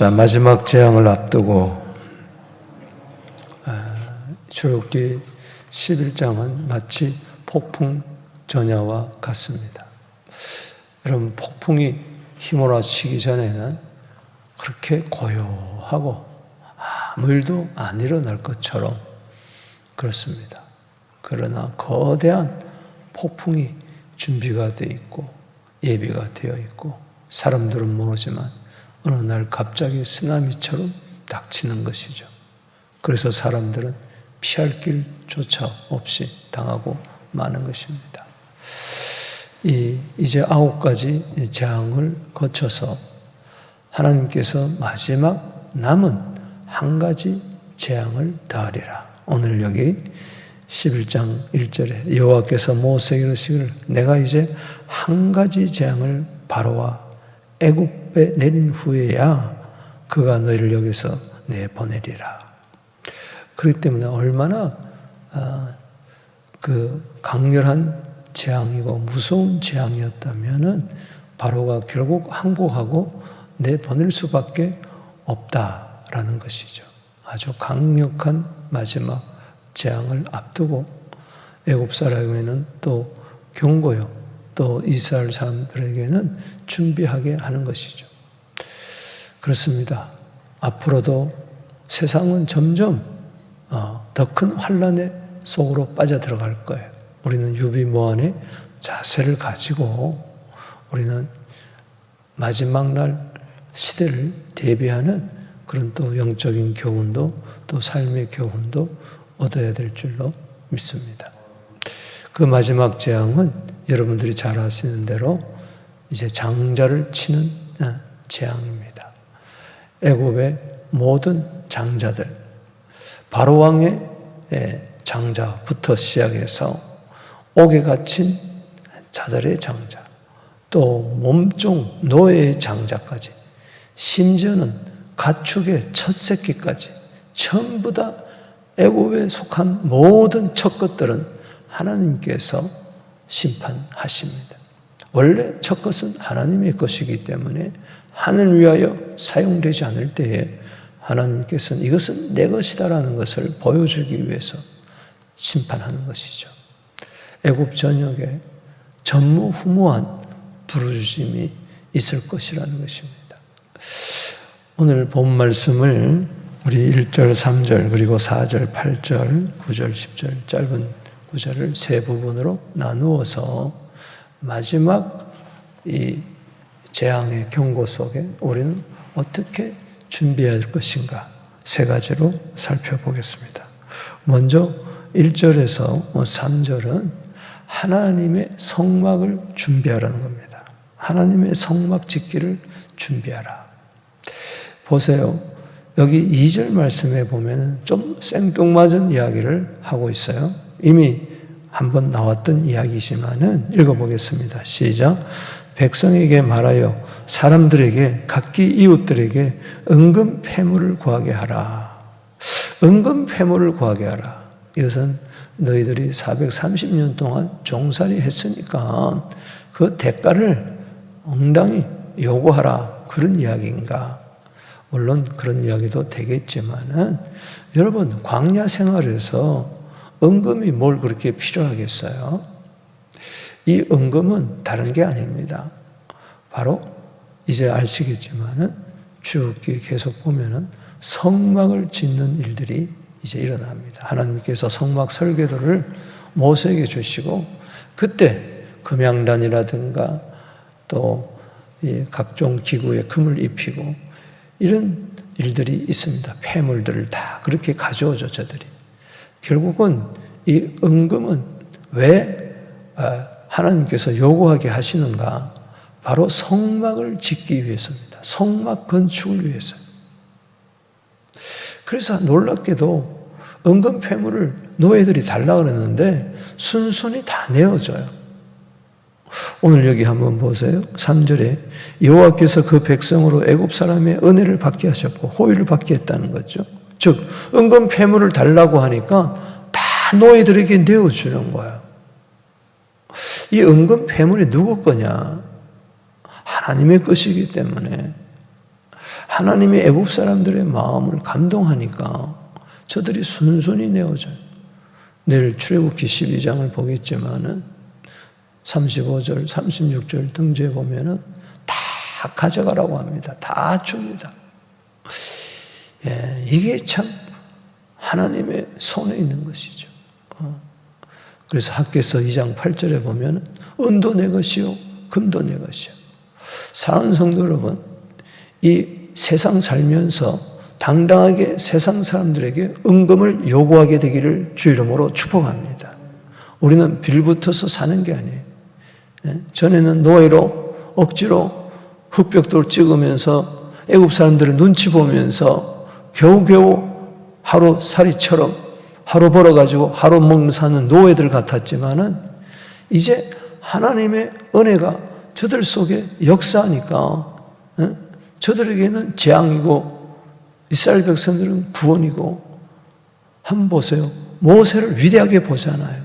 자, 마지막 재앙을 앞두고 출애굽기 11장은 마치 폭풍 전야와 같습니다. 여러분, 폭풍이 휘몰아치기 전에는 그렇게 고요하고 아무 일도 안 일어날 것처럼 그렇습니다. 그러나 거대한 폭풍이 준비가 되어 있고 예비가 되어 있고 사람들은 모르지만 어느 날 갑자기 쓰나미처럼 닥치는 것이죠. 그래서 사람들은 피할 길조차 없이 당하고 마는 것입니다. 이제 9가지 재앙을 거쳐서 하나님께서 마지막 남은 한 가지 재앙을 더하리라. 오늘 여기 11장 1절에 여호와께서 모세에게 이르시기를 내가 이제 한 가지 재앙을 바로와 애굽에 내린 후에야 그가 너희를 여기서 내보내리라. 그렇기 때문에 얼마나 그 강렬한 재앙이고 무서운 재앙이었다면은 바로가 결국 항복하고 내보낼 수밖에 없다라는 것이죠. 아주 강력한 마지막 재앙을 앞두고 애굽 사람에게는 또 경고요, 또 이스라엘 사람들에게는 준비하게 하는 것이죠. 그렇습니다. 앞으로도 세상은 점점 더 큰 환란의 속으로 빠져들어갈 거예요. 우리는 유비무환의 자세를 가지고 우리는 마지막 날 시대를 대비하는 그런 또 영적인 교훈도 또 삶의 교훈도 얻어야 될 줄로 믿습니다. 그 마지막 재앙은 여러분들이 잘 아시는 대로 이제 장자를 치는 재앙입니다. 애굽의 모든 장자들, 바로 왕의 장자부터 시작해서 옥에 갇힌 자들의 장자, 또 몸종 노예의 장자까지, 심지어는 가축의 첫 새끼까지 전부 다 애굽에 속한 모든 첫 것들은 하나님께서 심판하십니다. 원래 첫 것은 하나님의 것이기 때문에 하늘 위하여 사용되지 않을 때에 하나님께서는 이것은 내 것이다라는 것을 보여주기 위해서 심판하는 것이죠. 애굽 전역에 전무후무한 부르짖음이 있을 것이라는 것입니다. 오늘 본 말씀을 우리 1절, 3절, 그리고 4절, 8절, 9절, 10절 짧은 구절을 세 부분으로 나누어서 마지막 이 재앙의 경고 속에 우리는 어떻게 준비해야 할 것인가 세 가지로 살펴보겠습니다. 먼저 1절에서 3절은 하나님의 성막을 준비하라는 겁니다. 하나님의 성막 짓기를 준비하라. 보세요. 여기 2절 말씀에 보면 좀 생뚱맞은 이야기를 하고 있어요. 이미 한번 나왔던 이야기지만은 읽어보겠습니다. 시작. 백성에게 말하여 사람들에게 각기 이웃들에게 은금 패물을 구하게 하라. 은금 패물을 구하게 하라. 이것은 너희들이 430년 동안 종살이 했으니까 그 대가를 응당히 요구하라. 그런 이야기인가? 물론 그런 이야기도 되겠지만은 여러분 광야 생활에서 은금이 뭘 그렇게 필요하겠어요? 이 은금은 다른 게 아닙니다. 바로 이제 아시겠지만은 출애굽기 계속 보면은 성막을 짓는 일들이 이제 일어납니다. 하나님께서 성막 설계도를 모세에게 주시고 그때 금양단이라든가 또 각종 기구에 금을 입히고 이런 일들이 있습니다. 폐물들을 다 그렇게 가져오죠, 저들이. 결국은 이 은금은 왜 하나님께서 요구하게 하시는가? 바로 성막을 짓기 위해서입니다. 성막 건축을 위해서. 그래서 놀랍게도 은금 폐물을 노예들이 달라고 그랬는데 순순히 다 내어줘요. 오늘 여기 한번 보세요. 3절에 여호와께서 그 백성으로 애굽 사람의 은혜를 받게 하셨고 호의를 받게 했다는 거죠. 즉 은금 폐물을 달라고 하니까 다 노예들에게 내어주는 거예요. 이 은금 폐물이 누구 거냐? 하나님의 것이기 때문에 하나님이 애굽 사람들의 마음을 감동하니까 저들이 순순히 내어줘요. 내일 출애굽기 12장을 보겠지만은 35절, 36절 등지에 보면은 다 가져가라고 합니다. 다 줍니다. 예, 이게 참 하나님의 손에 있는 것이죠. 그래서 학개서 2장 8절에 보면 은도 내 것이요 금도 내 것이요. 사랑하는 성도 여러분, 이 세상 살면서 당당하게 세상 사람들에게 은금을 요구하게 되기를 주 이름으로 축복합니다. 우리는 빌붙어서 사는 게 아니에요. 전에는 노예로 억지로 흑벽돌 찍으면서 애굽 사람들을 눈치 보면서 겨우겨우 하루살이처럼 하루 벌어가지고 하루 먹는 사는 노예들 같았지만은 이제 하나님의 은혜가 저들 속에 역사하니까 저들에게는 재앙이고 이스라엘 백성들은 구원이고 한번 보세요. 모세를 위대하게 보잖아요.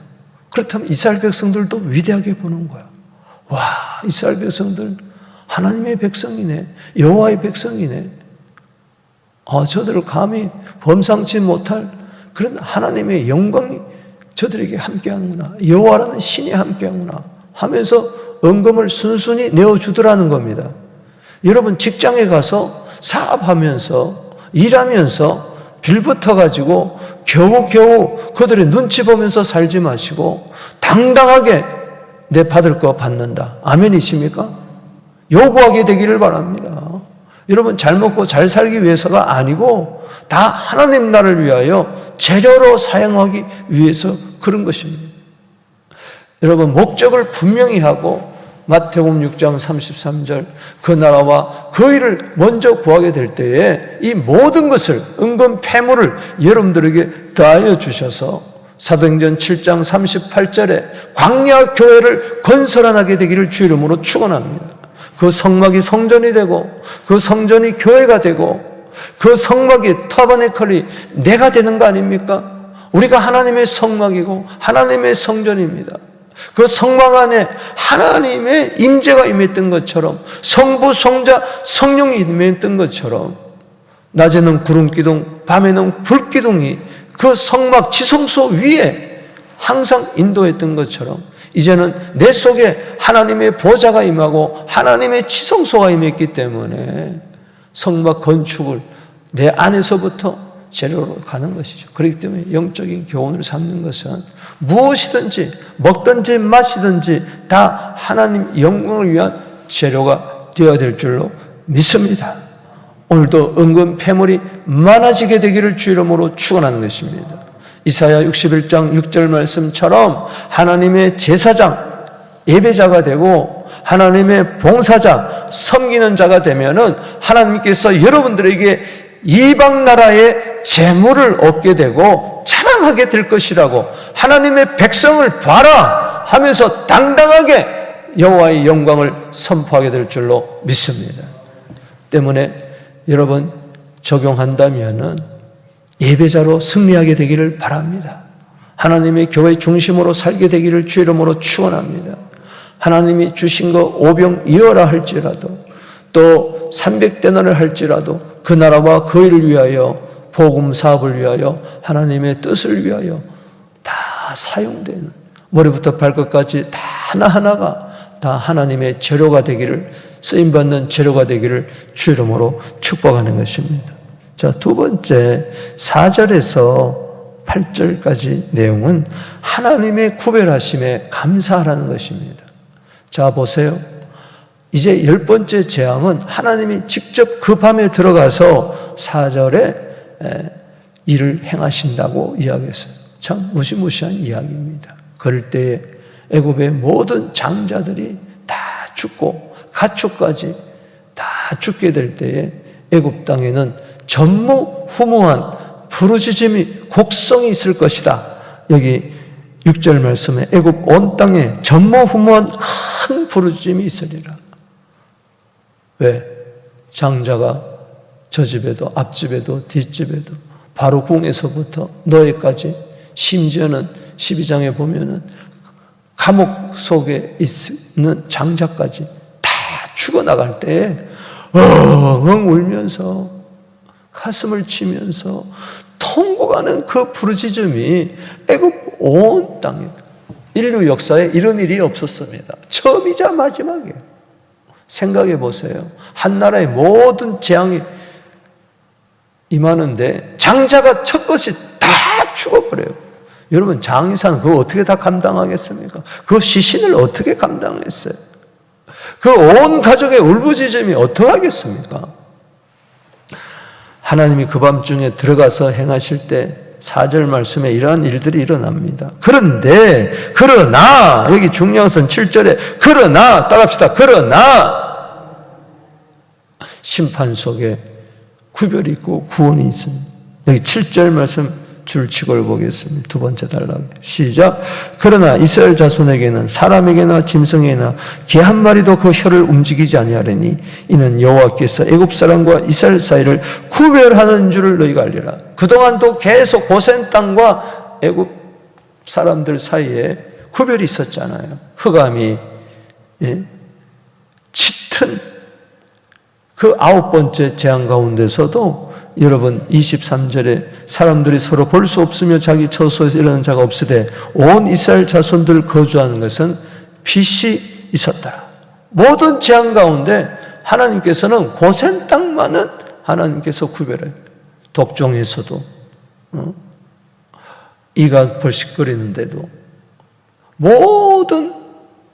그렇다면 이스라엘 백성들도 위대하게 보는 거야. 와, 이스라엘 백성들 하나님의 백성이네. 여호와의 백성이네. 저들을 감히 범상치 못할 그런 하나님의 영광이 저들에게 함께하는구나. 여호와라는 신이 함께하는구나 하면서 은금을 순순히 내어주더라는 겁니다. 여러분 직장에 가서 사업하면서 일하면서 빌붙어가지고 겨우겨우 그들의 눈치 보면서 살지 마시고 당당하게 내 받을 거 받는다. 아멘이십니까? 요구하게 되기를 바랍니다. 여러분 잘 먹고 잘 살기 위해서가 아니고 다 하나님 나라를 위하여 재료로 사용하기 위해서 그런 것입니다. 여러분 목적을 분명히 하고 마태복음 6장 33절 그 나라와 그 일을 먼저 구하게 될 때에 이 모든 것을 은금 패물을 여러분들에게 더하여 주셔서 사도행전 7장 38절에 광야 교회를 건설하게 되기를 주 이름으로 축원합니다. 그 성막이 성전이 되고 그 성전이 교회가 되고 그 성막이 타버네클이 내가 되는 거 아닙니까? 우리가 하나님의 성막이고 하나님의 성전입니다. 그 성막 안에 하나님의 임재가 임했던 것처럼 성부, 성자, 성령이 임했던 것처럼 낮에는 구름기둥, 밤에는 불기둥이 그 성막 지성소 위에 항상 인도했던 것처럼 이제는 내 속에 하나님의 보좌가 임하고 하나님의 지성소가 임했기 때문에 성막 건축을 내 안에서부터 재료로 가는 것이죠. 그렇기 때문에 영적인 교훈을 삼는 것은 무엇이든지 먹든지 마시든지 다 하나님 영광을 위한 재료가 되어야 될 줄로 믿습니다. 오늘도 은금 패물이 많아지게 되기를 주 이름으로 축원하는 것입니다. 이사야 61장 6절 말씀처럼 하나님의 제사장, 예배자가 되고 하나님의 봉사자, 섬기는 자가 되면은 하나님께서 여러분들에게 이방 나라의 재물을 얻게 되고 자랑하게 될 것이라고 하나님의 백성을 봐라 하면서 당당하게 여호와의 영광을 선포하게 될 줄로 믿습니다. 때문에 여러분 적용한다면은 예배자로 승리하게 되기를 바랍니다. 하나님의 교회 중심으로 살게 되기를 주 이름으로 축원합니다. 하나님이 주신 거 오병이어라 할지라도 또 300데나리를 할지라도 그 나라와 그 일을 위하여 복음 사업을 위하여 하나님의 뜻을 위하여 다 사용되는 머리부터 발끝까지 다 하나하나가 다 하나님의 재료가 되기를 쓰임받는 재료가 되기를 주 이름으로 축복하는 것입니다. 자, 두 번째 4절에서 8절까지 내용은 하나님의 구별하심에 감사하라는 것입니다. 자, 보세요. 이제 10번째 재앙은 하나님이 직접 그 밤에 들어가서 4절에 일을 행하신다고 이야기했어요. 참 무시무시한 이야기입니다. 그럴 때에 애굽의 모든 장자들이 다 죽고 가축까지 다 죽게 될 때에 애굽 땅에는 전무후무한 부르짖음이 곡성이 있을 것이다. 여기 6절 말씀에 애굽 온 땅에 전무후무한 큰 부르짖음이 있으리라. 왜? 장자가 저 집에도 앞집에도 뒷집에도 바로 궁에서부터 노예까지 심지어는 12장에 보면은 감옥 속에 있는 장자까지 다 죽어나갈 때에 엉엉 울면서 가슴을 치면서 통곡하는 그 부르짖음이 애굽 온 땅에, 인류 역사에 이런 일이 없었습니다. 처음이자 마지막이에요. 생각해 보세요. 한 나라의 모든 재앙이 임하는데 장자가 첫 것이 다 죽어버려요. 여러분, 장의사는 그거 어떻게 다 감당하겠습니까? 그 시신을 어떻게 감당했어요? 그 온 가족의 울부짖음이 어떡하겠습니까? 하나님이 그 밤중에 들어가서 행하실 때 4절 말씀에 이러한 일들이 일어납니다. 그러나 여기 중요한 것은 7절에 그러나 따라합시다. 그러나 심판 속에 구별이 있고 구원이 있습니다. 여기 7절 말씀 줄치고를 보겠습니다. 두 번째 단락 시작. 그러나 이스라엘 자손에게는 사람에게나 짐승에게나 개 한 마리도 그 혀를 움직이지 아니하리니 이는 여호와께서 애굽 사람과 이스라엘 사이를 구별하는 줄을 너희가 알리라. 그동안도 계속 고센 땅과 애굽 사람들 사이에 구별이 있었잖아요. 흑암이 짙은 그 9번째 재앙 가운데서도 여러분 23절에 사람들이 서로 볼 수 없으며 자기 처소에서 일어나는 자가 없으되 온 이스라엘 자손들 거주하는 것은 빛이 있었다. 모든 재앙 가운데 하나님께서는 고센 땅만은 하나님께서 구별해요. 독종에서도 이가 벌식거리는데도 모든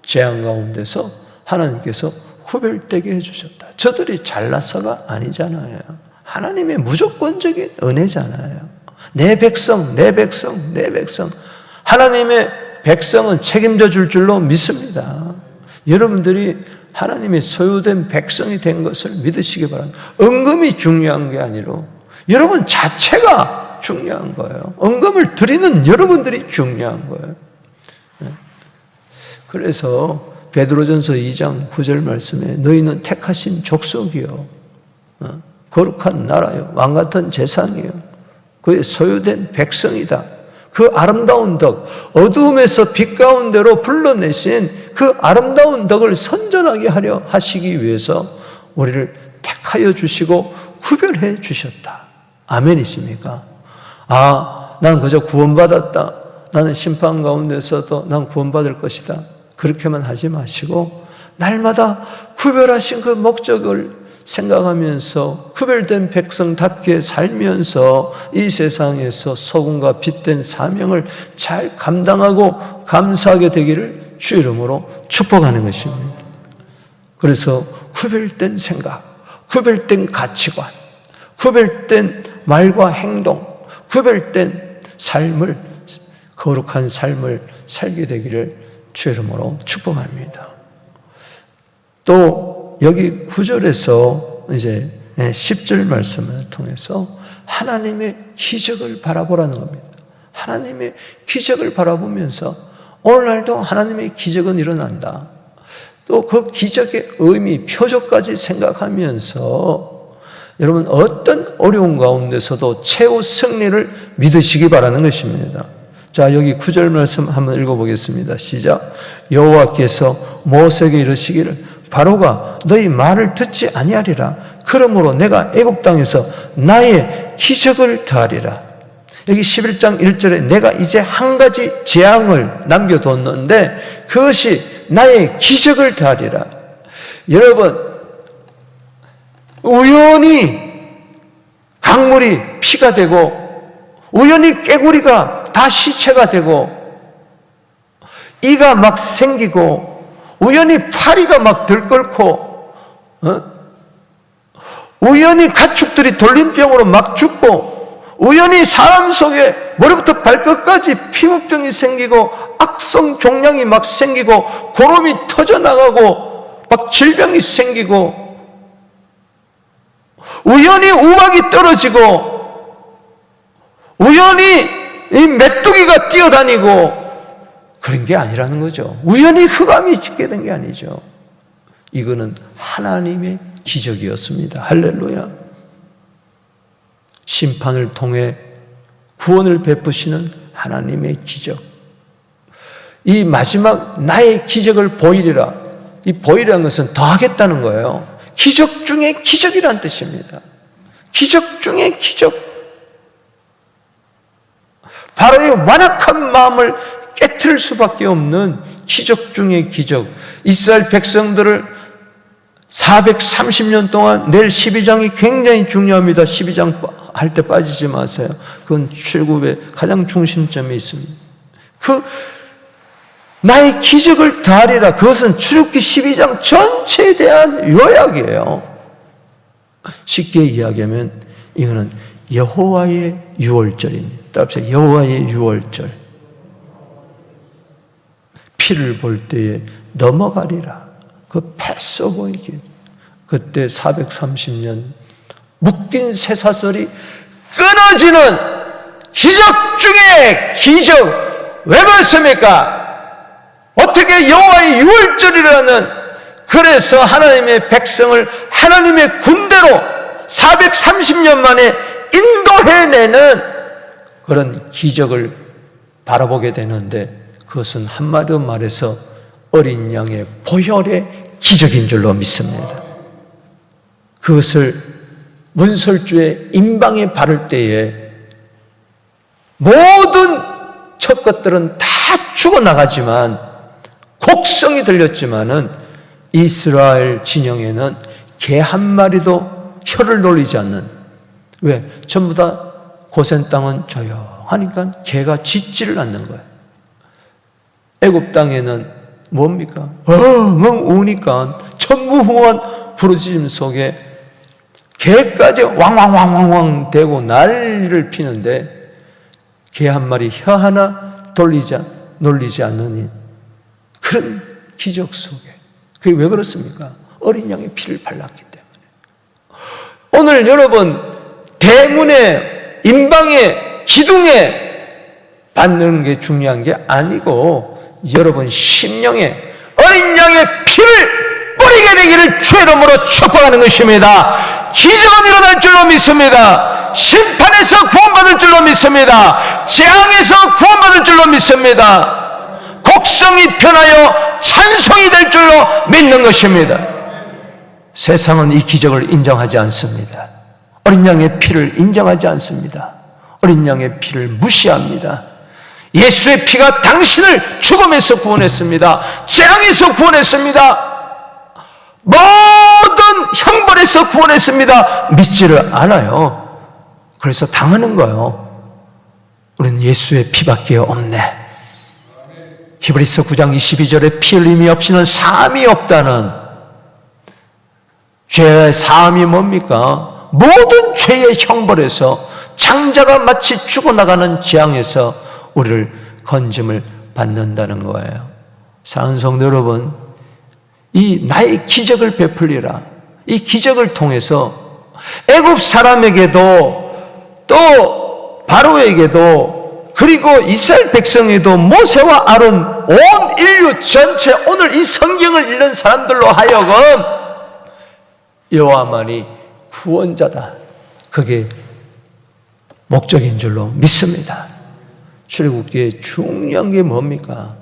재앙 가운데서 하나님께서 구별되게 해주셨다. 저들이 잘나서가 아니잖아요. 하나님의 무조건적인 은혜잖아요. 내 백성, 내 백성, 내 백성. 하나님의 백성은 책임져 줄 줄로 믿습니다. 여러분들이 하나님의 소유된 백성이 된 것을 믿으시기 바랍니다. 은금이 중요한 게 아니라 여러분 자체가 중요한 거예요. 은금을 드리는 여러분들이 중요한 거예요. 그래서 베드로전서 2장 9절 말씀에 너희는 택하신 족속이요 거룩한 나라요 왕같은 재상이요 그의 소유된 백성이다. 그 아름다운 덕, 어두움에서 빛 가운데로 불러내신 그 아름다운 덕을 선전하게 하려 하시기 위해서 우리를 택하여 주시고 구별해 주셨다. 아멘이십니까? 난 그저 구원받았다. 나는 심판 가운데서도 난 구원받을 것이다. 그렇게만 하지 마시고 날마다 구별하신 그 목적을 생각하면서 구별된 백성답게 살면서 이 세상에서 소금과 빛된 사명을 잘 감당하고 감사하게 되기를 주 이름으로 축복하는 것입니다. 그래서 구별된 생각, 구별된 가치관, 구별된 말과 행동, 구별된 삶을, 거룩한 삶을 살게 되기를 주 이름으로 축복합니다. 또 여기 9절에서 이제 10절 말씀을 통해서 하나님의 기적을 바라보라는 겁니다. 하나님의 기적을 바라보면서 오늘날도 하나님의 기적은 일어난다. 또 그 기적의 의미, 표적까지 생각하면서 여러분 어떤 어려운 가운데서도 최후 승리를 믿으시기 바라는 것입니다. 자, 여기 9절 말씀 한번 읽어보겠습니다. 시작. 여호와께서 모세에게 이르시기를 바로가 너희 말을 듣지 아니하리라. 그러므로 내가 애굽 땅에서 나의 기적을 더하리라. 여기 11장 1절에 내가 이제 한 가지 재앙을 남겨뒀는데 그것이 나의 기적을 더하리라. 여러분, 우연히 강물이 피가 되고 우연히 깨구리가 다 시체가 되고 이가 막 생기고 우연히 파리가 막 들끓고 우연히 가축들이 돌림병으로 막 죽고 우연히 사람 속에 머리부터 발끝까지 피부병이 생기고 악성 종양이 막 생기고 고름이 터져나가고 막 질병이 생기고 우연히 우박이 떨어지고 우연히 이 메뚜기가 뛰어다니고 그런 게 아니라는 거죠. 우연히 흑암이 짓게 된 게 아니죠. 이거는 하나님의 기적이었습니다. 할렐루야. 심판을 통해 구원을 베푸시는 하나님의 기적. 이 마지막 나의 기적을 보이리라. 이 보이라는 것은 더 하겠다는 거예요. 기적 중에 기적이란 뜻입니다. 기적 중에 기적. 바로의 완악한 마음을 깨트릴 수밖에 없는 기적 중에 기적. 이스라엘 백성들을 430년 동안, 내일 12장이 굉장히 중요합니다. 12장 할 때 빠지지 마세요. 그건 출애굽의 가장 중심점에 있습니다. 나의 기적을 다하리라. 그것은 출애굽기 12장 전체에 대한 요약이에요. 쉽게 이야기하면 이거는 여호와의 유월절입니다. 따라서 여호와의 유월절. 피를 볼 때에 넘어가리라. 그 패스오버이기. 그때 430년 묶인 쇠사슬이 끊어지는 기적 중에 기적. 왜 그렇습니까? 어떻게 여호와의 유월절이라는, 그래서 하나님의 백성을 하나님의 군대로 430년 만에 인도해내는 그런 기적을 바라보게 되는데, 그것은 한마디로 말해서 어린 양의 보혈의 기적인 줄로 믿습니다. 그것을 문설주의 임방에 바를 때에 모든 첫 것들은 다 죽어나가지만, 곡성이 들렸지만은 이스라엘 진영에는 개 한 마리도 혀를 놀리지 않는, 왜? 전부 다 고센 땅은 조용하니까 개가 짖지를 않는 거예요. 애굽 땅에는 뭡니까? 엉엉 우니까 천무후무한 부르짖음 속에 개까지 왕왕왕왕왕 대고 난리를 피는데 개 한 마리 혀 하나 놀리지 않느니, 그런 기적 속에. 그게 왜 그렇습니까? 어린 양의 피를 발랐기 때문에. 오늘 여러분 대문에, 임방에, 기둥에 받는 게 중요한 게 아니고, 여러분 심령에 어린 양의 피를 뿌리게 되기를 주의 이름으로 축복하는 것입니다. 기적은 일어날 줄로 믿습니다. 심판에서 구원받을 줄로 믿습니다. 재앙에서 구원받을 줄로 믿습니다. 곡성이 변하여 찬송이 될 줄로 믿는 것입니다. 세상은 이 기적을 인정하지 않습니다. 어린 양의 피를 인정하지 않습니다. 어린 양의 피를 무시합니다. 예수의 피가 당신을 죽음에서 구원했습니다. 재앙에서 구원했습니다. 모든 형벌에서 구원했습니다. 믿지를 않아요. 그래서 당하는 거예요. 우리는 예수의 피밖에 없네. 히브리서 9장 22절에 피 흘림이 없이는 사함이 없다는, 죄의 사함이 뭡니까? 모든 죄의 형벌에서, 장자가 마치 죽어나가는 재앙에서 우리를 건짐을 받는다는 거예요. 사랑하는 성도 여러분, 이 나의 기적을 베풀리라. 이 기적을 통해서 애굽 사람에게도, 또 바로에게도, 그리고 이스라엘 백성에도, 모세와 아론, 온 인류 전체, 오늘 이 성경을 읽는 사람들로 하여금 여호와만이 구원자다. 그게 목적인 줄로 믿습니다. 출애굽기의 중요한 게 뭡니까?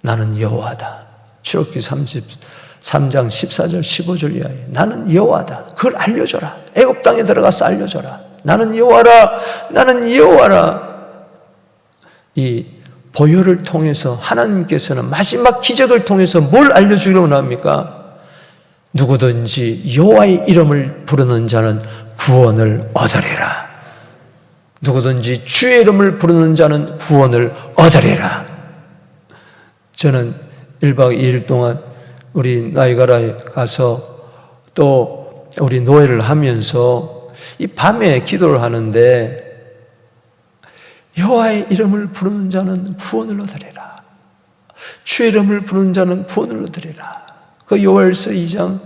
나는 여호와다. 출애굽기 33장 14절 15절 이하에 나는 여호와다. 그걸 알려줘라. 애굽 땅에 들어가서 알려줘라. 나는 여호와라. 나는 여호와라. 이 보혈을 통해서 하나님께서는 마지막 기적을 통해서 뭘 알려주려고 합니까? 누구든지 여호와의 이름을 부르는 자는 구원을 얻으리라. 누구든지 주의 이름을 부르는 자는 구원을 얻으리라. 저는 1박 2일 동안 우리 나이가라에 가서 또 우리 노예를 하면서 이 밤에 기도를 하는데, 여호와의 이름을 부르는 자는 구원을 얻으리라. 주의 이름을 부르는 자는 구원을 얻으리라. 그 요엘서 2장,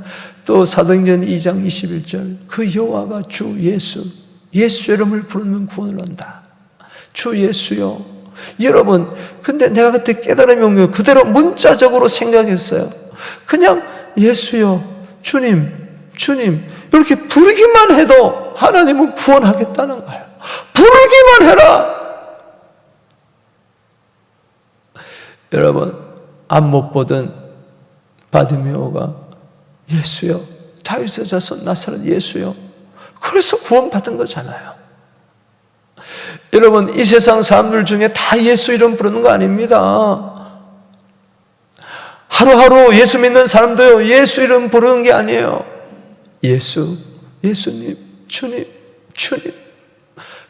또 사도행전 2장 21절, 그 여호와가 주 예수, 예수의 이름을 부르면 구원을 얻는다. 주 예수요. 여러분, 근데 내가 그때 깨달음이 온 거예요. 그대로 문자적으로 생각했어요. 그냥 예수요, 주님, 주님 이렇게 부르기만 해도 하나님은 구원하겠다는 거예요. 부르기만 해라. 여러분, 앞 못 보던 바디메오가 예수여 다윗의 자손 나사렛 예수요. 그래서 구원받은 거잖아요. 여러분, 이 세상 사람들 중에 다 예수 이름 부르는 거 아닙니다. 하루하루 예수 믿는 사람도요, 예수 이름 부르는 게 아니에요. 예수, 예수님, 주님, 주님.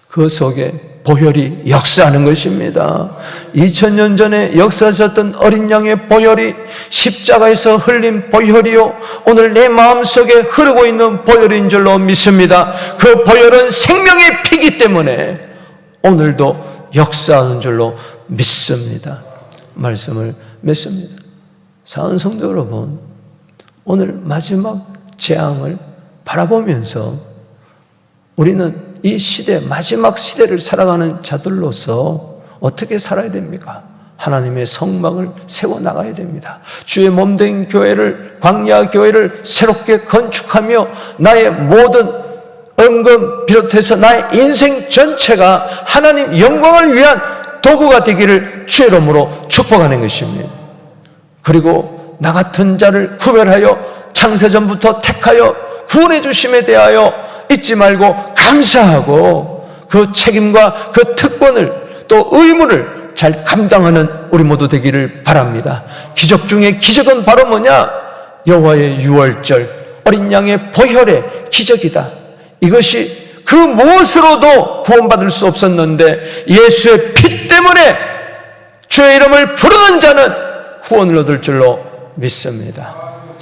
그 속에 보혈이 역사하는 것입니다. 2000년 전에 역사하셨던 어린 양의 보혈이 십자가에서 흘린 보혈이요, 오늘 내 마음속에 흐르고 있는 보혈인 줄로 믿습니다. 그 보혈은 생명의 피기 때문에 오늘도 역사하는 줄로 믿습니다. 말씀을 맺습니다. 사랑하는 성도 여러분, 오늘 마지막 재앙을 바라보면서 우리는 이 시대, 마지막 시대를 살아가는 자들로서 어떻게 살아야 됩니까? 하나님의 성막을 세워나가야 됩니다. 주의 몸된 교회를, 광야 교회를 새롭게 건축하며 나의 모든 은금 비롯해서 나의 인생 전체가 하나님 영광을 위한 도구가 되기를 주의 이름으로 축복하는 것입니다. 그리고 나 같은 자를 구별하여 창세전부터 택하여 구원해 주심에 대하여 잊지 말고 감사하고 그 책임과 그 특권을 또 의무를 잘 감당하는 우리 모두 되기를 바랍니다. 기적 중에 기적은 바로 뭐냐? 여호와의 유월절, 어린 양의 보혈의 기적이다. 이것이 그 무엇으로도 구원받을 수 없었는데 예수의 피 때문에 주의 이름을 부르는 자는 구원을 얻을 줄로 믿습니다.